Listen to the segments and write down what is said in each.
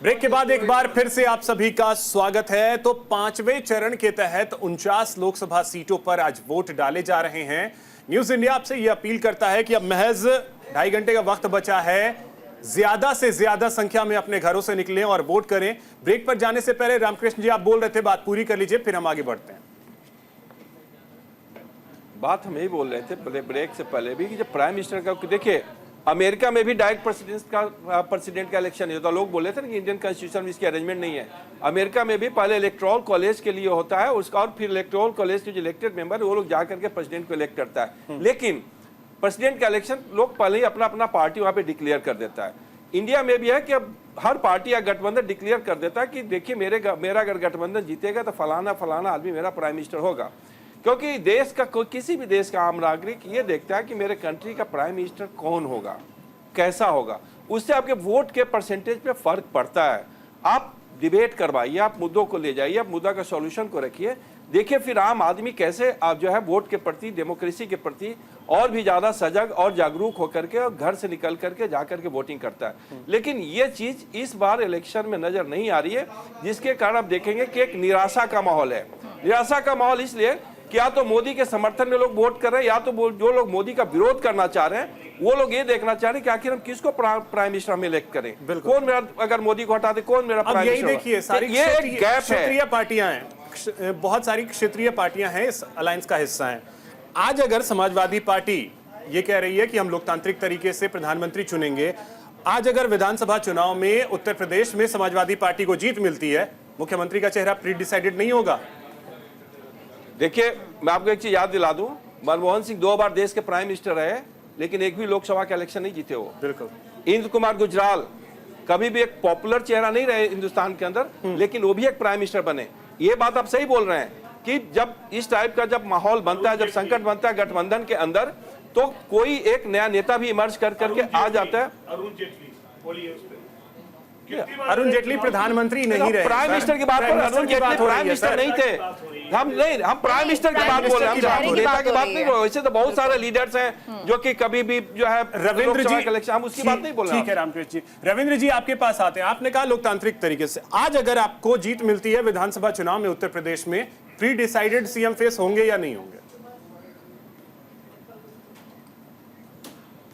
Break के बाद एक बार फिर से आप सभी का स्वागत है। तो पांचवें चरण के तहत 49 लोकसभा सीटों पर आज वोट डाले जा रहे हैं। न्यूज इंडिया आपसे यह अपील करता है कि अब महज 2.5 घंटे का वक्त बचा है, ज्यादा से ज्यादा संख्या में अपने घरों से निकलें और वोट करें। ब्रेक पर जाने से पहले रामकृष्ण जी, आप बोल रहे थे, बात पूरी कर लीजिए, फिर हम आगे बढ़ते हैं। बात हम यही बोल रहे थे ब्रेक से पहले भी कि जब प्राइम मिनिस्टर का, देखिए अमेरिका में भी डायरेक्ट प्रेसिडेंट का इलेक्शन नहीं होता। लोग बोल रहे थे ना कि इंडियन कॉन्स्टिट्यूशन में इसकी अरेंजमेंट नहीं है। अमेरिका में भी पहले इलेक्टोरल कॉलेज के लिए होता है उसका, और फिर इलेक्टोरल कॉलेज के जो इलेक्टेड मेंबर वो लोग जाकर के प्रेसिडेंट को इलेक्ट करता है। लेकिन प्रेसिडेंट का इलेक्शन लोग पहले ही अपना अपना पार्टी वहाँ पे डिक्लेयर कर देता है। इंडिया में भी है कि अब हर पार्टी या गठबंधन डिक्लेयर कर देता है कि देखिए मेरा अगर गठबंधन जीतेगा तो फलाना फलाना आदमी मेरा प्राइम मिनिस्टर होगा। क्योंकि देश का किसी भी देश का आम नागरिक ये देखता है कि मेरे कंट्री का प्राइम मिनिस्टर कौन होगा, कैसा होगा, उससे आपके वोट के परसेंटेज पे फर्क पड़ता है। आप डिबेट करवाइए, आप मुद्दों को ले जाइए, आप मुद्दा का सॉल्यूशन को रखिए, देखिए फिर आम आदमी कैसे आप जो है वोट के प्रति, डेमोक्रेसी के प्रति और भी ज्यादा सजग और जागरूक होकर के और घर से निकल करके जाकर के वोटिंग करता है। लेकिन ये चीज इस बार इलेक्शन में नजर नहीं आ रही है, जिसके कारण आप देखेंगे कि एक निराशा का माहौल है। निराशा का माहौल इसलिए कि या तो मोदी के समर्थन में लोग वोट कर रहे हैं, या तो जो लोग मोदी का विरोध करना चाह रहे हैं वो लोग ये देखना चाह रहे हैं कि आखिर हम किसको प्राइम मिनिस्टर हम इलेक्ट करें, कौन मेरा, अगर मोदी को हटा दे कौन मेरा प्राइम मिनिस्टर। देखिए सारी ये एक गैप है। क्षेत्रीय पार्टियां हैं, बहुत सारी क्षेत्रीय पार्टियां हैं, इस अलायंस का हिस्सा हैं। आज अगर समाजवादी पार्टी ये कह रही है कि हम लोकतांत्रिक तरीके से प्रधानमंत्री चुनेंगे, आज अगर विधानसभा चुनाव में उत्तर प्रदेश में समाजवादी पार्टी को जीत मिलती है, मुख्यमंत्री का चेहरा प्री डिसाइडेड नहीं होगा? देखिए मैं आपको एक चीज याद दिला दूं, मनमोहन सिंह 2 बार देश के प्राइम मिनिस्टर रहे, लेकिन एक भी लोकसभा का इलेक्शन नहीं जीते वो। बिल्कुल। इंद्र कुमार गुजराल कभी भी एक पॉपुलर चेहरा नहीं रहे हिंदुस्तान के अंदर, लेकिन वो भी एक प्राइम मिनिस्टर बने। ये बात आप सही बोल रहे हैं कि जब इस टाइप का जब माहौल बनता है, जब संकट बनता है गठबंधन के अंदर, तो कोई एक नया नेता भी इमर्ज करके आ जाता है। अरुण जेटली प्रधानमंत्री नहीं रहे। प्राइम मिनिस्टर की बात कर रहे हैं, अरुण जेटली प्राइम मिनिस्टर नहीं थे। हम प्राइम मिनिस्टर की बात बोल रहे हैं, हम नेता की बात नहीं बोल रहे। वैसे तो बहुत सारे लीडर्स हैं जो कि कभी भी जो है रविंद्र जी, हम उसकी बात नहीं बोल रहे। ठीक है रामकृष्ण जी, रविंद्र जी आपके पास आते हैं। आपने कहा लोकतांत्रिक तरीके से, आज अगर आपको जीत मिलती है विधानसभा चुनाव में उत्तर प्रदेश में, प्री डिसाइडेड सीएम फेस होंगे या नहीं होंगे?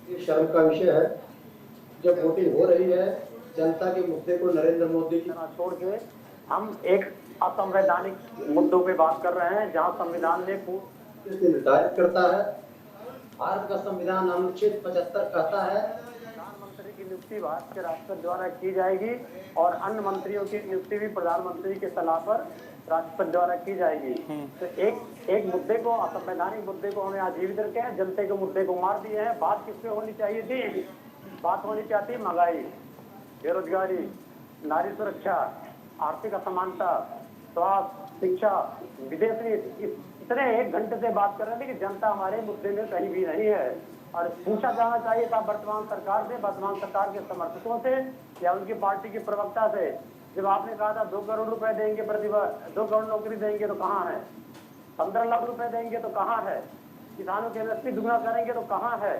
ये शर्म का विषय है जब वोटिंग हो रही है, जनता के मुद्दे को नरेंद्र मोदी की तरह छोड़ के हम एक असंवैधानिक मुद्दों पे बात कर रहे हैं, जहां संविधान ने निर्धारित करता है। भारत का संविधान अनुच्छेद 75 कहता है प्रधानमंत्री की नियुक्ति भारत के राष्ट्रपति द्वारा की जाएगी और अन्य मंत्रियों की नियुक्ति भी प्रधानमंत्री के सलाह पर राष्ट्रपति द्वारा की जाएगी। तो एक मुद्दे को, असंवैधानिक मुद्दे को हमें आजीवित रखे हैं, जनता के मुद्दे को मार दिए हैं। बात किस पे होनी चाहिए थी? बात होनी चाहिए महंगाई, बेरोजगारी, नारी सुरक्षा, आर्थिक असमानता, स्वास्थ्य, शिक्षा, विदेश नीति। इतने 1 घंटे से बात कर रहे थे कि जनता हमारे मुद्दे में कहीं भी नहीं है। और पूछा जाना चाहिए था वर्तमान सरकार से, वर्तमान सरकार के समर्थकों से या उनकी पार्टी के प्रवक्ता से, जब आपने कहा था 2 करोड़ रुपए देंगे प्रतिवर्ष, 2 करोड़ नौकरी देंगे तो कहाँ है? 15 लाख रुपए देंगे तो कहाँ है? किसानों की एमएसपी दुगना करेंगे तो कहाँ है?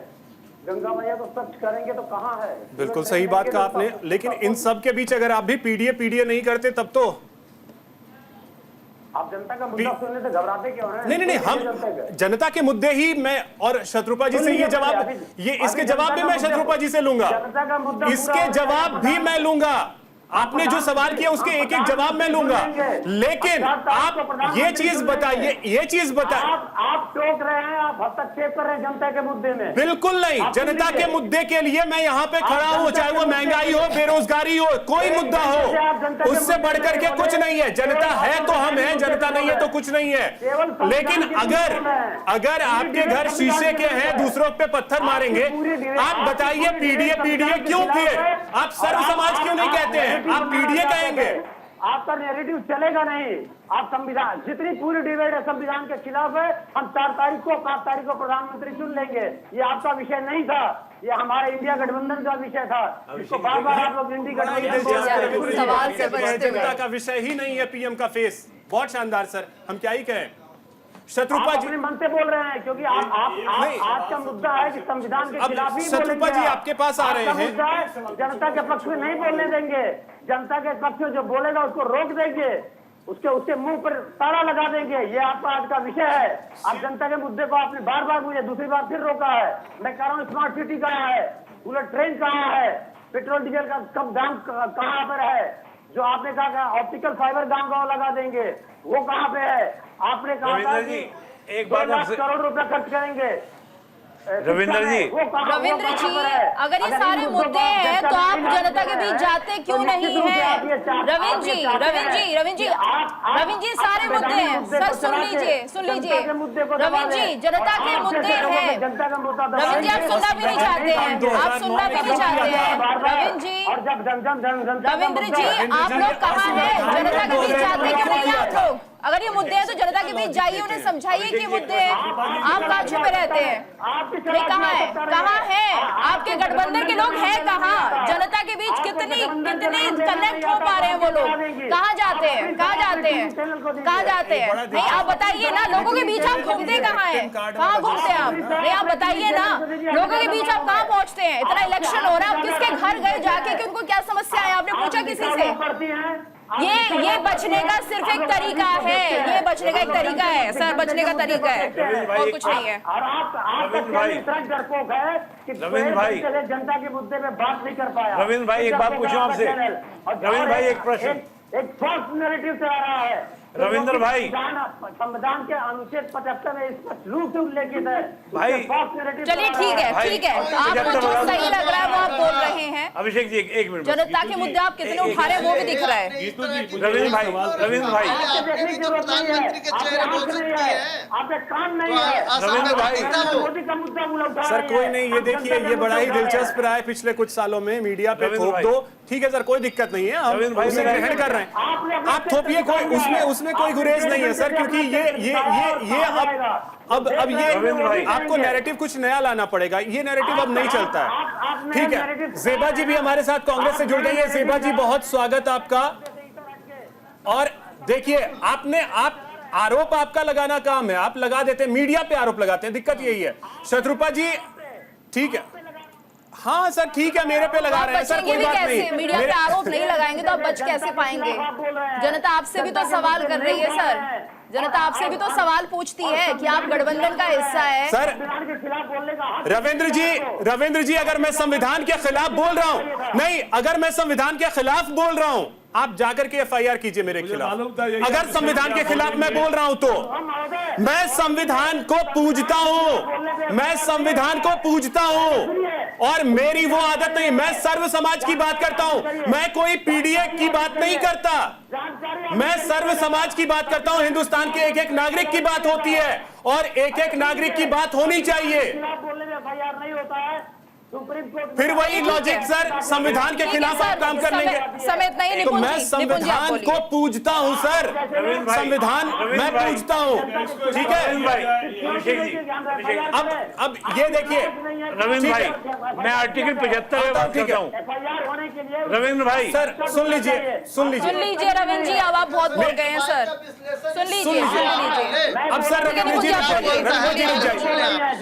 गंगा मैया को स्वच्छ करेंगे तो कहाँ है? बिल्कुल सही बात कहा आपने, लेकिन इन सब के बीच अगर आप भी पीडीए नहीं करते तब तो आप जनता का मुद्दा सुनने से घबराते क्यों हैं? नहीं, हम जनता के मुद्दे ही मैं, और शत्रुपा जी से ये जवाब, ये इसके जवाब भी मैं शत्रुपा जी से लूंगा, इसके जवाब भी मैं लूंगा। आपने जो सवाल किया उसके एक जवाब मैं लूंगा, लेकिन आप ये चीज बताइए, आप टोक रहे हैं, आप हस्तक्षेप कर रहे हैं जनता के मुद्दे में। बिल्कुल नहीं, जनता के मुद्दे के लिए मैं यहाँ पे खड़ा हूँ, चाहे वो महंगाई हो, बेरोजगारी हो, कोई मुद्दा हो, उससे बढ़कर के कुछ नहीं है। जनता है तो हम हैं, जनता नहीं है तो कुछ नहीं है। लेकिन अगर आपके घर शीशे के हैं, दूसरों पे पत्थर मारेंगे, आप बताइए पीडीए क्यों? फिर आप सर्व समाज क्यों नहीं कहते हैं, आप पीडीए कहेंगे? आपका नैरेटिव चलेगा नहीं। आप संविधान, जितनी पूरी डिबेट है संविधान के खिलाफ है। हम 4 तारीख को 5 तारीख को प्रधानमंत्री चुन लेंगे, ये आपका विषय नहीं था, ये हमारे इंडिया गठबंधन का विषय था। इसको बार-बार आप लोग इंडी गठबंधन जनता का विषय ही नहीं है पीएम का फेस। बहुत शानदार सर, हम क्या ही कहें। शत्रुपा आप जी अपने मन से बोल रहे हैं, क्योंकि नहीं। आज का मुद्दा है कि संविधान के अब खिलाफ ही शत्रुपा बोलेंगे जी आप। आपके पास आ रहे आपका हैं। मुद्दा है, जनता के पक्ष में नहीं बोलने देंगे, जनता के पक्ष में जो बोलेगा उसको रोक देंगे, उसके मुंह पर ताला लगा देंगे। ये आपका आज का विषय है। आप जनता के मुद्दे को आपने बार बार मुझे दूसरी बार फिर रोका है। मैं कह रहा हूँ स्मार्ट सिटी कहाँ है, बुलेट ट्रेन कहाँ है, पेट्रोल डीजल का कब दाम कहाँ पर है, जो आपने कहा ऑप्टिकल फाइबर गांव गांव लगा देंगे, वो कहाँ पे है? आपने कहा था रविंद्र कि जी, एक बात 2 लाख आपसे- करोड़ रुपया खर्च करेंगे। रविंद्र जी, रविंद्र जी, अगर ये सारे मुद्दे हैं तो आप जनता के बीच जाते क्यों नहीं है? रविंद्र जी, सारे मुद्दे हैं सर, सुन लीजिए रविंद्र जी, जनता के मुद्दे हैं। रविंद्र जी, आप सुनना भी नहीं चाहते हैं, आप सुनना भी नहीं चाहते हैं। रविंद्र जी, आप लोग कहाँ हैं? जनता के बीच जाते क्यों नहीं हैं आप लोग? अगर ये मुद्दे हैं तो जनता के बीच जाइए, उन्हें समझाइए कि मुद्दे हैं। आप कहाँ छुपे रहते हैं? नहीं, कहाँ है, कहाँ है आपके गठबंधन के लोग हैं? कहाँ जनता के बीच कितनी कनेक्ट हो पा रहे हैं वो लोग? कहाँ जाते हैं, कहाँ जाते हैं, कहाँ जाते हैं? नहीं, आप बताइए ना, लोगों के बीच आप घूमते कहाँ हैं, कहाँ घूमते हैं आप? नहीं, आप बताइए ना, लोगों के बीच आप कहाँ पहुँचते हैं? इतना इलेक्शन हो रहा है, आप किसके घर गए जाके कि उनको क्या समस्या है? आपने पूछा किसी से? ये बचने का सिर्फ एक तरीका है, ये बचने का एक तरीका है सर, बचने का तरीका है, और कुछ नहीं है। और आप डरपोक है कि रविंद्र भाई, जनता के मुद्दे पे बात नहीं कर पाया। रविंद्र भाई, एक बात पूछूं आपसे। रविंद्र भाई, एक प्रश्न। एक फॉल्स नैरेटिव चला रहा है। रविंद्र भाई, संविधान के अनुच्छेद 75 में स्पष्ट रूप से उल्लेखित है भाई, चलिए ठीक है, ठीक है, आपको जो सही लग रहा है वो आप बोल रहे हैं। अभिषेक जी, एक मिनट, जनता के मुद्दे आप कितने उठा रहे हैं वो भी दिख रहा है। रविंद्र भाई, देखने की जरूरत नहीं है, आपके आंख नहीं है, आपके कान नहीं है। रविंद्र भाई, मोदी का मुद्दा उठा सर रहे कोई हैं। नहीं, ये देखिए, ये बड़ा ही दिलचस्प रहा है पिछले कुछ सालों में, मीडिया पे रविंद्र थोप भाई, दो, ठीक है सर, कोई दिक्कत नहीं है, हम रविंद्र भाई, उसे मेरा- ग्रहण कर रहे हैं। आप थोपिए, कोई उसमें कोई गुरेज नहीं है सर, क्योंकि ये अब ये रविंद्र भाई, आपको नैरेटिव कुछ नया लाना पड़ेगा, ये नैरेटिव अब नहीं चलता है। ठीक है, जेबा जी भी हमारे साथ कांग्रेस से जुड़ गई है। जेबा जी, बहुत स्वागत आपका। और देखिए, आरोप आपका लगाना काम है, आप लगा देते हैं, मीडिया पे आरोप लगाते हैं, दिक्कत यही है। शत्रुपा जी, ठीक है, हाँ सर, ठीक है, मेरे पे लगा रहे हैं सर, कोई बात नहीं। मीडिया पे आरोप नहीं लगाएंगे तो आप बच कैसे पाएंगे? जनता आपसे भी तो सवाल कर रही है सर, जनता आपसे भी तो सवाल पूछती है कि आप गठबंधन का हिस्सा है। सर, के खिलाफ बोलने का हक रविंद्र जी, अगर मैं संविधान के खिलाफ बोल रहा हूं, नहीं, अगर मैं संविधान के खिलाफ बोल रहा हूं, आप जाकर के FIR कीजिए मेरे खिलाफ। अगर संविधान के खिलाफ मैं बोल रहा हूं तो मैं संविधान को पूजता हूं, मैं संविधान को पूजता हूं, और मेरी वो आदत नहीं, मैं सर्व समाज की बात करता हूं, मैं कोई PDA की बात नहीं करता, मैं सर्व समाज की बात करता हूं। हिंदुस्तान के एक एक नागरिक की बात होती है, और एक एक नागरिक की बात होनी चाहिए। बोलने में FIR नहीं होता है। सुप्रीम कोर्ट फिर वही लॉजिक सर, संविधान के खिलाफ आप काम कर लेंगे समेत नहीं, तो निपुण मैं जी, निपुण जी, आप संविधान बोलिए। को पूजता हूं सर, संविधान मैं पूजता हूं, ठीक है। रविंद्र भाई, अभिषेक जी, अब ये देखिए रविंद्र भाई, मैं आर्टिकल 75 में बात ठीक करता है। हूँ। FIR होने के लिए रविंद्र भाई, सर सुन लीजिए, सुन लीजिए रविंद्र जी, अब आप बहुत बोल गए हैं सर, सुन लीजिए। अब सर रविंद्र जी रुक जाइए।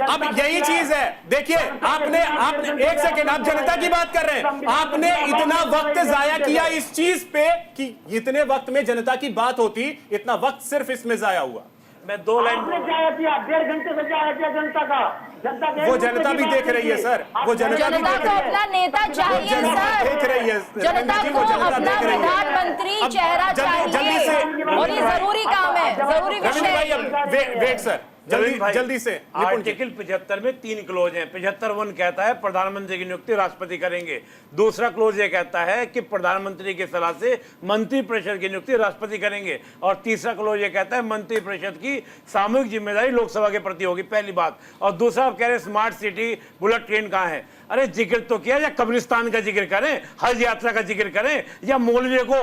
अब यही चीज है, देखिए, आपने एक सेकेंड, आप जनता की बात कर रहे हैं, आपने इतना वक्त जाया किया इस चीज पे कि इतने वक्त में जनता की बात होती, इतना वक्त सिर्फ इसमें जाया हुआ। मैं 2 लाइन, आपने जाया किया, 1.5 घंटे से जाया किया जनता का। जनता के वो जनता भी देख रही है सर, वो जनता भी जनता देख को रही है, अपना नेता चाहिए जनता सर, देख रही है, जनता जी, को वो जनता अपना देख रही है। प्रधानमंत्री अब चेहरा जल्दी चाहिए, से, और ये जरूरी काम है, जरूरी रविंद्र भाई, विषय। अब वेट सर, रविंद्र भाई, जल्दी से निपुण जी। आर्टिकल 75 में 3 क्लोज हैं। 75(1) कहता है प्रधानमंत्री की नियुक्ति राष्ट्रपति करेंगे। दूसरा क्लोज ये कहता है कि प्रधानमंत्री की सलाह से मंत्रिपरिषद की नियुक्ति राष्ट्रपति करेंगे, और तीसरा क्लोज ये कहता है मंत्रिपरिषद की सामूहिक जिम्मेदारी लोकसभा के प्रति होगी, पहली बात। और दूसरा, आप कह रहे हैं स्मार्ट सिटी, बुलेट ट्रेन कहाँ है? अरे जिक्र तो किया, या कब्रिस्तान का जिक्र करें, हज यात्रा का जिक्र करें, या मौलवी को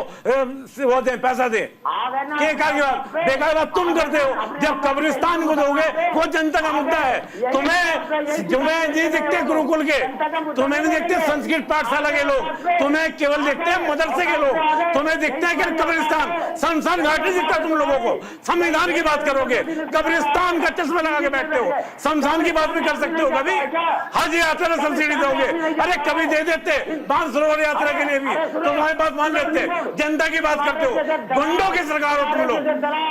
वो दें, पैसा दें, क्या देखो बेकायदा तुम करते हो। जब कब्रिस्तान को दोगे वो जनता का मुद्दा है। तुम्हें नहीं दिखते गुरुकुल के, तुम्हें नहीं दिखते संस्कृत पाठशाला के लोग, तुम्हें केवल दिखते हैं मदरसे के लोग, तुम्हें दिखते हैं कि कब्रिस्तान, शमशान घाट नहीं दिखता तुम लोगों को। संविधान की बात करोगे, कब्रिस्तान का चश्मा लगा के बैठते हो। शमशान की बात भी कर सकते हो कभी? हज यात्रा में सब्सिडी दोगे? अरे कभी दे देते मानसरोवर यात्रा के लिए भी, तुम्हारे बात मान लेते। जनता की बात करते हो, गुंडों की सरकार हो तुम लोग।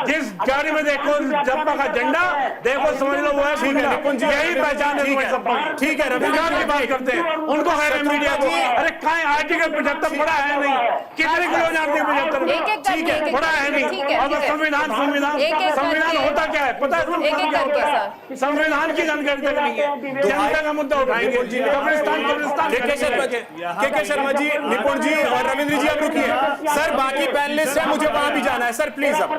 जिस गाड़ी में देखो सपा का झंडा, देखो समझ लो वो है गुंडा। यही पहचान है सपा की। ठीक है, रविकांत की बात करते हैं, उनको कह रहे मीडिया को, अरे कहीं आर्टिकल 75 पढ़ा है नहीं? कितने किलो जानते हैं 75? ठीक है, पढ़ा है नहीं। अब संविधान होता क्या है पता है? संविधान की जानकारी तक नहीं है। जनता का मुद्दा उठाएंगे। के शर्मा जी, निपुण जी और रविंद्र जी अब रुकिए सर, बाकी पैनलिस्ट है, मुझे वहां भी जाना है सर, प्लीज। अब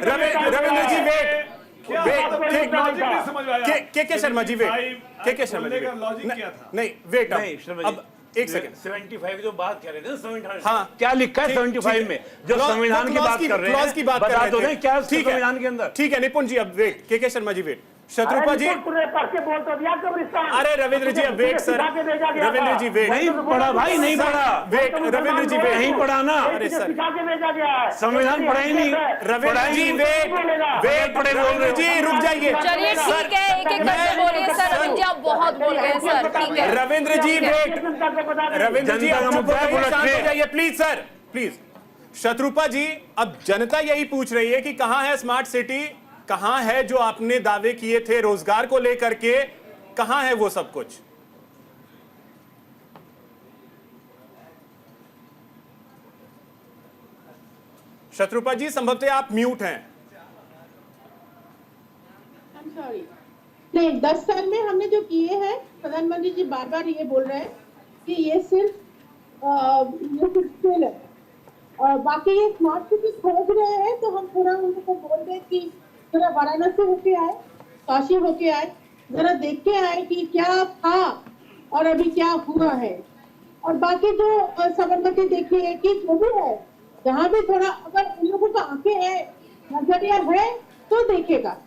रविंद्र जी वेट, के शर्मा जी वेट, के शर्मा जी नहीं वेट, अब एक सेकंड। 75 जो बात कर रहे थे, 75 हाँ, क्या लिखा है 75 में? जो संविधान की बात कर रहे हैं, बता दो ना क्या संविधान के अंदर। ठीक है निपुण जी अब वेट, के शर्मा जी वेट, शत्रुपा जी अरे रविंद्र जी अब वेट सर, रविंद्र जी वेट। नहीं पढ़ा भाई, नहीं पढ़ा, वेट रविंद्र जी वेट, नहीं पढ़ा ना। अरे सर संविधान पढ़ा ही नहीं। रविंद्र जी वेट पढ़े, रविंद्र जी रुक जाइए। चलिए ठीक है, एक एक करके बोलिए सर। रविंद्र जी आप बहुत बोल गए सर, ठीक है। रविंद्र जी वेट, रविंद्र जी शांत हो जाइए प्लीज सर, प्लीज। शत्रुपा जी अब जनता यही पूछ रही है कि कहां है स्मार्ट सिटी, कहां है जो आपने दावे किए थे रोजगार को लेकर के, कहां है वो सब कुछ? शत्रुपा जी संभवतः आप म्यूट हैं। नहीं, 10 साल में हमने जो किए हैं, प्रधानमंत्री जी बार बार ये बोल रहे हैं कि ये सिर्फ है, और बाकी ये स्मार्ट सिटी खोज रहे हैं। तो हम पूरा उनको बोल रहे कि जरा वाराणसी होके आए, काशी होके आए, जरा देख के आए कि क्या था और अभी क्या हुआ है। और बाकी जो साबरमती देखिए कि जो भी है, जहाँ भी थोड़ा अगर उन लोगों का आंखें है, नजरिया है तो देखेगा।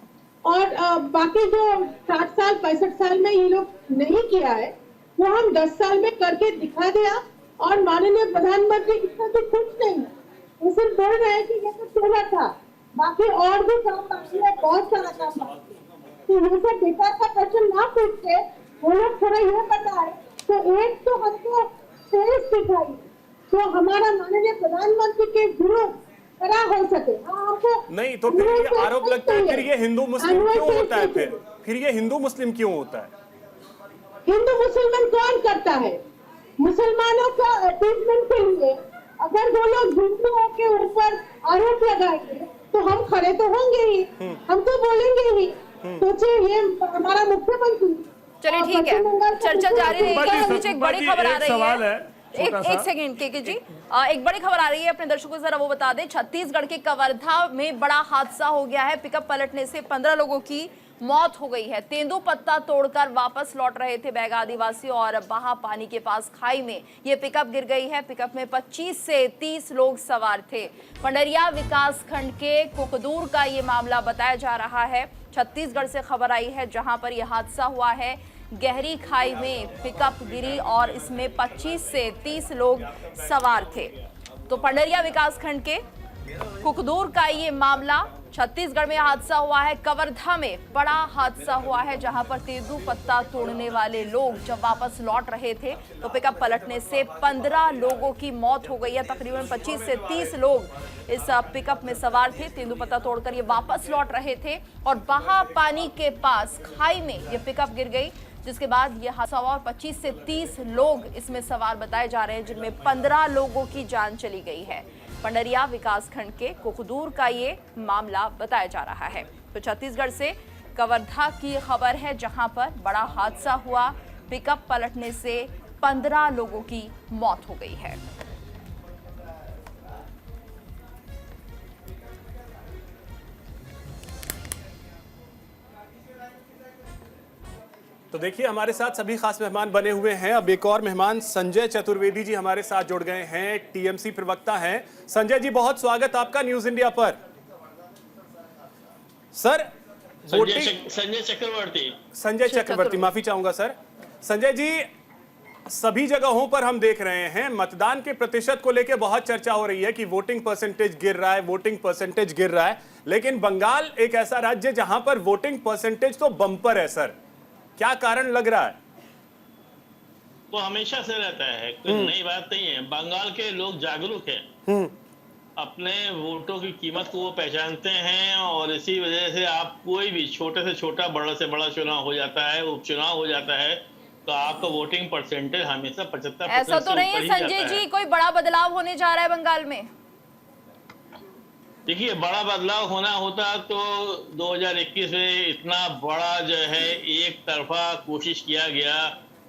और बाकी जो 60 साल 65 साल में ये लोग नहीं किया है, वो हम 10 साल में करके दिखा दिया। और माननीय प्रधानमंत्री इसका तो कुछ नहीं है, वो सिर्फ बोल रहे हैं कि ये तो चला था, बाकी और भी काम बाकी है, बहुत सारा काम बाकी है। तो ये सब बेकार का क्वेश्चन ना पूछ के वो लोग थोड़ा ये बताए तो एक तो हमको फेस दिखाई तो हमारा माननीय प्रधानमंत्री के विरोध करा हो सके। हमको नहीं तो फिर ये आरोप लगता है, फिर ये हिंदू मुस्लिम क्यों होता है? फिर ये हिंदू मुस्लिम क्यों होता है? हिंदू मुसलमान कौन करता है? मुसलमानों का अपीजमेंट के लिए अगर वो लोग हिंदुओं के ऊपर आरोप लगाएंगे तो हम खड़े तो होंगे ही, हम तो बोलेंगे ही। सोचिए ये हमारा मुख्यमंत्री। चलिए ठीक है, चर्चा जारी रहेगी। मुझे एक बड़ी खबर आ रही है, एक सेकंड के जी, एक बड़ी खबर आ रही है अपने दर्शकों को जरा वो बता दें। छत्तीसगढ़ के कवर्धा में बड़ा हादसा हो गया है। पिकअप पलटने से 15 लोगों की मौत हो गई है। तेंदुपत्ता तोड़कर वापस लौट रहे थे बैगा आदिवासी और बहा पानी के पास खाई में ये पिकअप गिर गई है। पिकअप में 25 से 30 लोग सवार थे। पंडरिया विकास खंड के कुकदूर का ये मामला बताया जा रहा है। छत्तीसगढ़ से खबर आई है जहां पर यह हादसा हुआ है। गहरी खाई में पिकअप गिरी और इसमें 25 से 30 लोग सवार थे। तो पंडरिया विकास खंड के कुकदूर का ये मामला, छत्तीसगढ़ में हादसा हुआ है। कवर्धा में बड़ा हादसा हुआ है जहां पर तेंदुपत्ता तोड़ने वाले लोग जब वापस लौट रहे थे तो पिकअप पलटने से 15 लोगों की मौत हो गई है। तकरीबन 25 से 30 लोग इस पिकअप में सवार थे। तेंदुपत्ता तोड़कर ये वापस लौट रहे थे और बहा पानी के पास खाई में ये पिकअप गिर गई, जिसके बाद ये हादसा हुआ और 25 से 30 लोग इसमें सवार बताए जा रहे हैं, जिनमें 15 लोगों की जान चली गई है। पंडरिया विकासखंड के कुकदूर का ये मामला बताया जा रहा है। तो छत्तीसगढ़ से कवर्धा की खबर है जहां पर बड़ा हादसा हुआ। पिकअप पलटने से 15 लोगों की मौत हो गई है। तो देखिए हमारे साथ सभी खास मेहमान बने हुए हैं। अब एक और मेहमान संजय चतुर्वेदी जी हमारे साथ जुड़ गए हैं, टीएमसी प्रवक्ता हैं। संजय जी बहुत स्वागत आपका न्यूज इंडिया पर। सर वोटिंग संजय चक्रवर्ती। संजय चक्रवर्ती, माफी चाहूंगा सर। संजय जी, सभी जगहों पर हम देख रहे हैं मतदान के प्रतिशत को लेकर बहुत चर्चा हो रही है कि वोटिंग परसेंटेज गिर रहा है, वोटिंग परसेंटेज गिर रहा है, लेकिन बंगाल एक ऐसा राज्य जहां पर वोटिंग परसेंटेज तो बम्पर है सर, क्या कारण लग रहा है? वो हमेशा से रहता है, कोई नई बात नहीं है। बंगाल के लोग जागरूक हैं, अपने वोटों की कीमत को वो पहचानते हैं, और इसी वजह से आप कोई भी छोटे से छोटा, बड़ा से बड़ा चुनाव हो जाता है, उपचुनाव हो जाता है, तो आपका वोटिंग परसेंटेज हमेशा 75% ऐसा तो नहीं है संजय जी, कोई बड़ा बदलाव होने जा रहा है बंगाल में? देखिए, बड़ा बदलाव होना होता तो 2021 में इतना बड़ा जो है एक तरफा कोशिश किया गया,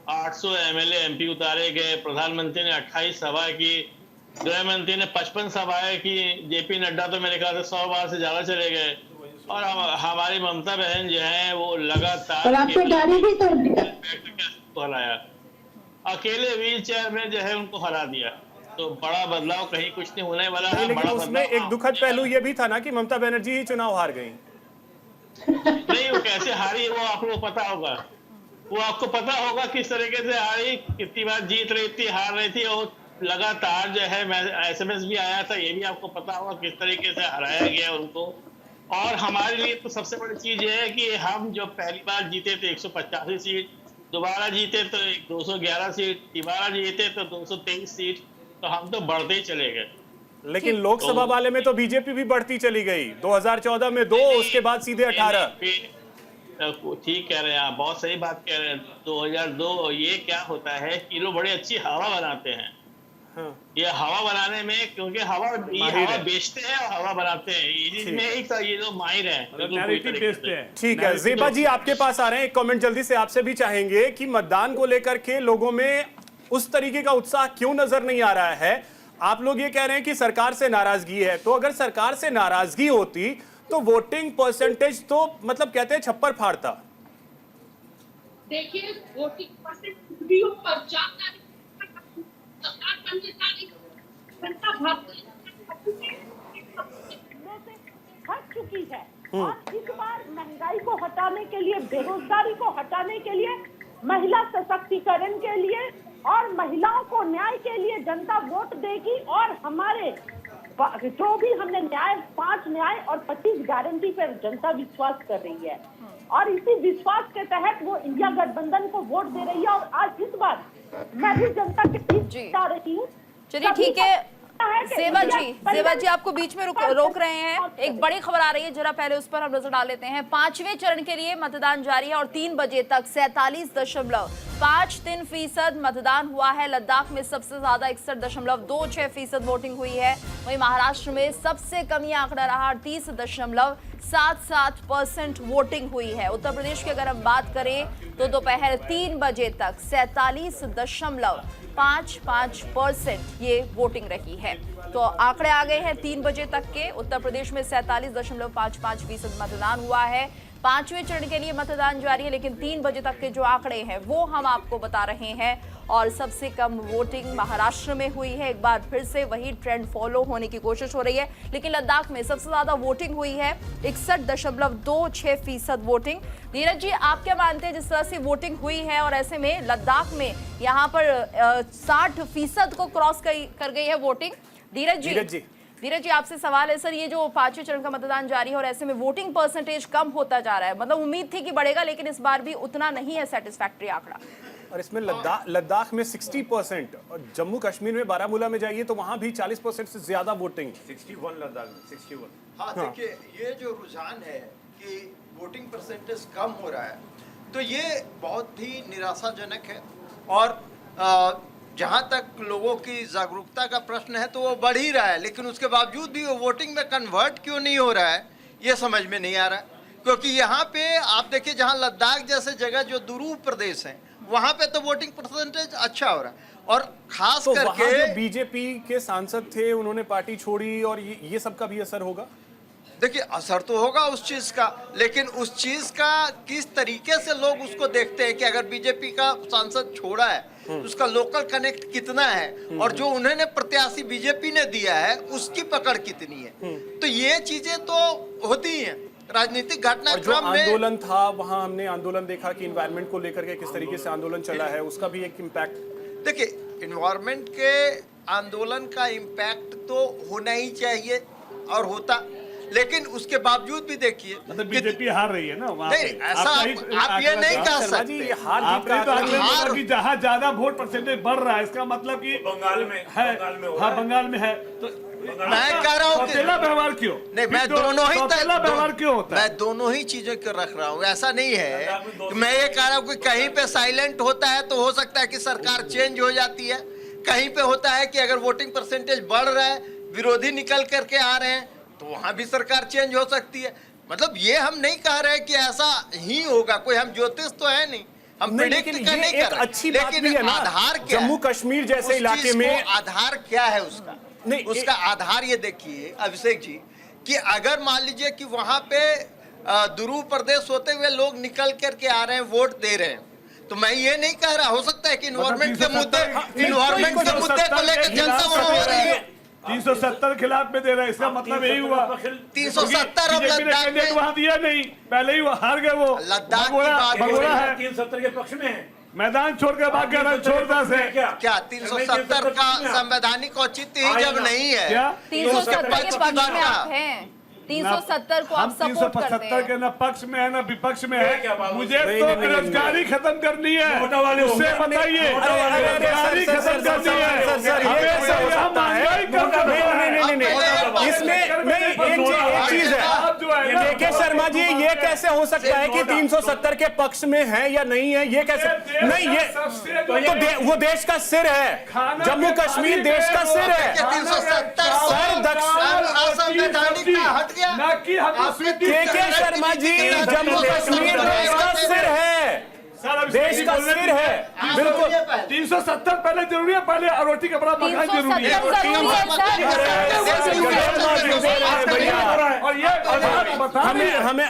800 एमएलए एमपी उतारे गए, प्रधानमंत्री ने 28 सभाएं की, गृह मंत्री ने 55 सभाएं की, जेपी नड्डा तो मेरे ख्याल से 100 बार से ज्यादा चले गए, और हमारी ममता बहन जो है वो लगातार हराया, अकेले व्हील चेयर में जो है उनको हरा दिया। तो बड़ा बदलाव कहीं कुछ नहीं होने वाला है। लेकिन उसमें एक दुखद पहलू ये भी था ना कि ममता बनर्जी ही चुनाव हार गई। नहीं, वो कैसे हारी वो आपको पता होगा, वो आपको पता होगा किस तरीके से हारी, कितनी बार जीत रही थी, हार रही थी, और लगातार जो है SMS भी आया था, ये भी आपको पता होगा किस तरीके से हराया गया उनको। और हमारे लिए तो सबसे बड़ी चीज ये है कि हम जो पहली बार जीते थे 185 सीट, दोबारा जीते तो 211 सीट, तिबारा जीते तो 223 सीट, तो हम तो बढ़ते ही चले गए। लेकिन लोकसभा वाले में तो बीजेपी भी बढ़ती चली गई, 2014 में 2, उसके बाद सीधे 18। ठीक कह रहे हैं आप, बहुत सही बात कह रहे हैं। 2002 ये क्या होता है कि लोग बड़ी अच्छी हवा बनाते हैं। हाँ। ये हवा बनाने में, क्योंकि ये हवा बेचते हैं और हवा बनाते हैं, इसमें एक ये लोग माहिर हैं। ठीक है, ज़ेबा जी आपके पास आ रहे हैं, एक कमेंट जल्दी से आपसे भी चाहेंगे कि मतदान को लेकर के लोगों में उस तरीके का उत्साह क्यों नजर नहीं आ रहा है? आप लोग ये कह रहे हैं कि सरकार से नाराजगी है, तो अगर सरकार से नाराजगी होती तो वोटिंग परसेंटेज तो मतलब कहते हैं छप्पर फाड़ता। देखिए, वोटिंग परसेंटेज हट चुकी है, और इस बार महंगाई को हटाने के लिए, बेरोजगारी को हटाने के लिए, महिला सशक्तिकरण के लिए और महिलाओं को न्याय के लिए जनता वोट देगी। और हमारे जो भी हमने न्याय, 5 न्याय और 25 गारंटी पर जनता विश्वास कर रही है, और इसी विश्वास के तहत वो इंडिया गठबंधन को वोट दे रही है। और आज इस बार मैं भी जनता के बीच जा रही हूँ। चलिए ठीक है ज़ेबा जी आपको बीच में रोक रहे हैं, एक बड़ी खबर आ रही है, जरा पहले उस पर हम नजर डाल लेते हैं। 5वें चरण के लिए मतदान जारी है और 3 बजे तक 47.53% मतदान हुआ है। लद्दाख में सबसे ज्यादा 61.26% वोटिंग हुई है। वहीं महाराष्ट्र में सबसे कम ये आंकड़ा रहा, 30.77% वोटिंग हुई है। उत्तर प्रदेश की अगर हम बात करें तो दोपहर 3 बजे तक 47.55% ये वोटिंग रही है। तो आंकड़े आ गए हैं 3 बजे तक के। उत्तर प्रदेश में 47.55% मतदान हुआ है। 5वें चरण के लिए मतदान जारी है, लेकिन 3 बजे तक के जो आंकड़े हैं वो हम आपको बता रहे हैं। और सबसे कम वोटिंग महाराष्ट्र में हुई है। एक बार फिर से वही ट्रेंड फॉलो होने की कोशिश हो रही है, लेकिन लद्दाख में सबसे ज्यादा वोटिंग हुई है, 61.26% वोटिंग। नीरज जी, आप क्या मानते हैं, जिस तरह से वोटिंग हुई है और ऐसे में लद्दाख में यहाँ पर 60% को क्रॉस कर गई है वोटिंग? धीरज जी आपसे सवाल है सर, ये जो 5वें चरण का मतदान जारी है और ऐसे में वोटिंग परसेंटेज कम होता जा रहा है, मतलब उम्मीद थी कि बढ़ेगा, लेकिन इस बार भी उतना नहीं है सेटिस्फैक्टरी आंकड़ा। और इसमें लद्दाख में 60% और जम्मू कश्मीर में बारामूला में जाइए तो वहां भी 40% से ज्यादा वोटिंग। 61 लद्दाख में 61। हाँ, देखिए, ये जो रुझान है कि वोटिंग परसेंटेज कम हो रहा है, तो ये बहुत ही निराशाजनक है। और जहाँ तक लोगों की जागरूकता का प्रश्न है तो वो बढ़ ही रहा है, लेकिन उसके बावजूद भी वो वोटिंग में कन्वर्ट क्यों नहीं हो रहा है, ये समझ में नहीं आ रहा है। क्योंकि यहाँ पे आप देखिए, जहाँ लद्दाख जैसे जगह जो दुरूह प्रदेश हैं, वहाँ पे तो वोटिंग परसेंटेज अच्छा हो रहा है। और खास तो करके वहाँ जो बीजेपी के सांसद थे उन्होंने पार्टी छोड़ी, और ये सब का भी असर होगा। देखिए, असर तो होगा उस चीज का, लेकिन उस चीज का किस तरीके से लोग उसको देखते हैं कि अगर बीजेपी का सांसद छोड़ा है तो उसका लोकल कनेक्ट कितना है, और जो उन्होंने प्रत्याशी बीजेपी ने दिया है उसकी पकड़ कितनी है। तो ये चीजें तो होती हैं, राजनीतिक जो घटनाक्रम में आंदोलन था वहां हमने आंदोलन देखा कि इन्वायरमेंट को लेकर के किस तरीके से आंदोलन चला है, उसका भी एक इम्पैक्ट। देखिए, इन्वायरमेंट के आंदोलन का इम्पैक्ट तो होना ही चाहिए और होता, लेकिन उसके बावजूद भी देखिए मतलब बीजेपी हार रही है ना वहाँ नहीं, पे। ऐसा आप ये नहीं कह सकते। आपने तो अगले बोला कि जहाँ ज्यादा वोट परसेंटेज बढ़ रहा है, इसका मतलब कि बंगाल में है, हाँ बंगाल में है, तो मैं कह रहा हूँ कि सौतेला व्यवहार क्यों? नहीं, मैं दोनों ही सौतेला व्यवहार क्यों होता है? मैं दोनों ही चीजों को रख रहा हूँ। ऐसा नहीं है कि मैं ये कह रहा हूँ कि कहीं पे साइलेंट होता है तो हो सकता है कि सरकार चेंज हो जाती है, कहीं पे होता है कि अगर वोटिंग परसेंटेज बढ़ रहा है, विरोधी निकल करके आ रहे हैं, तो वहां भी सरकार चेंज हो सकती है। मतलब ये हम नहीं कह रहे कि ऐसा ही होगा, कोई हम ज्योतिष तो है नहीं, हम प्रेडिक्ट नहीं कर रहे। एक अच्छी बात भी है ना, आधार क्या जम्मू है? कश्मीर जैसे उस इलाके चीज में को आधार क्या है उसका? नहीं, उसका आधार ये देखिए अभिषेक जी कि अगर मान लीजिए कि वहां पे दुरूह प्रदेश होते हुए लोग निकल करके आ रहे हैं, वोट दे रहे हैं, तो मैं ये नहीं कह रहा, हो सकता है कि इन्वायरमेंट के मुद्दे को लेकर जनता वहां हो रही है। 370 खिलाफ में दे रहे हैं, इसका मतलब यही हुआ 370 अब लद्दाख में वहाँ दिया नहीं, पहले ही वो हार गए। वो लद्दाख की बात भगोड़ा है, 370 के पक्ष में है, मैदान छोड़ के भाग गया, छोड़ता से क्या 370 का संवैधानिक औचित्य ही जब नहीं है, क्या 370 के पक्ष में आप हैं, 370 को आप सपोर्ट करते 375 के हैं। न पक्ष में है न विपक्ष में है। मुझे तो बेरोजगारी खत्म करनी है, वाले उससे बताइए बेरोजगारी खत्म करनी है। इसमें नहीं, एक चीज है के शर्मा जी, ये कैसे हो सकता है कि 370 के पक्ष में है या नहीं है? ये कैसे नहीं, ये तो वो देश का सिर है, जम्मू कश्मीर देश का सिर है। 370 सर असंवैधानिक हट गया ना कि हम के शर्मा जी, जम्मू कश्मीर देश का सिर है, देश का सिर है, बिल्कुल। 370 पहले जरूरी है, पहले रोटी कपड़ा मकान जरूरी है। और ये हमें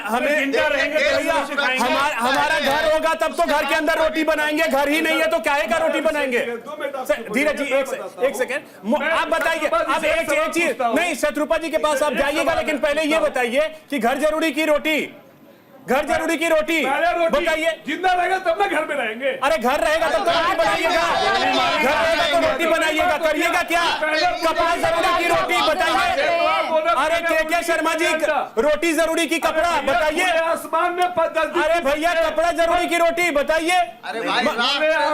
हमारा घर होगा तब तो घर के अंदर रोटी बनाएंगे, घर ही नहीं है तो क्या का रोटी बनाएंगे? धीरज जी एक सेकेंड, आप बताइए। अब एक चीज नहीं, शत्रुपा जी के पास आप जाइएगा, लेकिन पहले ये बताइए कि घर जरूरी की रोटी बताइए। जिंदा रहेगा तब ना घर में रहेंगे। अरे घर रहेगा तब तो रोटी बनाइएगा, घर रहेगा तो रोटी बनाइएगा, करिएगा क्या? कपड़ा जरूरी की रोटी बताइए। अरे के शर्मा जी, रोटी जरूरी की कपड़ा बताइए। आसमान में अरे भैया, कपड़ा जरूरी की रोटी बताइए। अरे भाई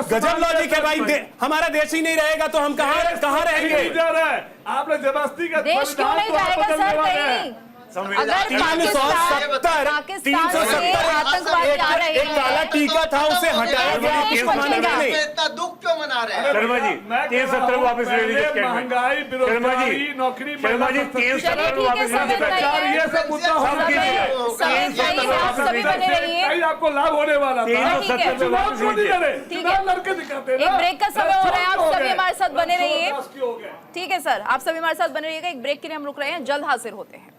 गजब लॉजिक है भाई। हमारा देश ही नहीं रहेगा तो हम कहाँ रहेंगे? जा रहा है आपने जबरदस्ती का देश क्यों नहीं जाएगा सर कहीं? अगर पाकिस्तान से आतंकवादी आ रहे हैं, एक काला टीका था, उसे हटाया गया, केस माना गया नहीं। इतना दुख क्यों मना रहे हैं? शर्मा जी 370 वापस ले लीजिए। महंगाई, बेरोजगारी, नौकरी, शर्मा जी 370 वापस ले लीजिए। ये सब मुद्दा आप सभी बने रहिए, आपको लाभ होने वाला था। चुनाव क्यों नहीं लड़े? चुनाव लड़के दिखाते हैं। एक ब्रेक का समय हो रहा है, आप सभी हमारे साथ बने रहिए। ठीक है सर, आप सभी हमारे साथ बने रहिएगा। एक ब्रेक के लिए हम रुक रहे हैं, जल्द हाजिर होते हैं।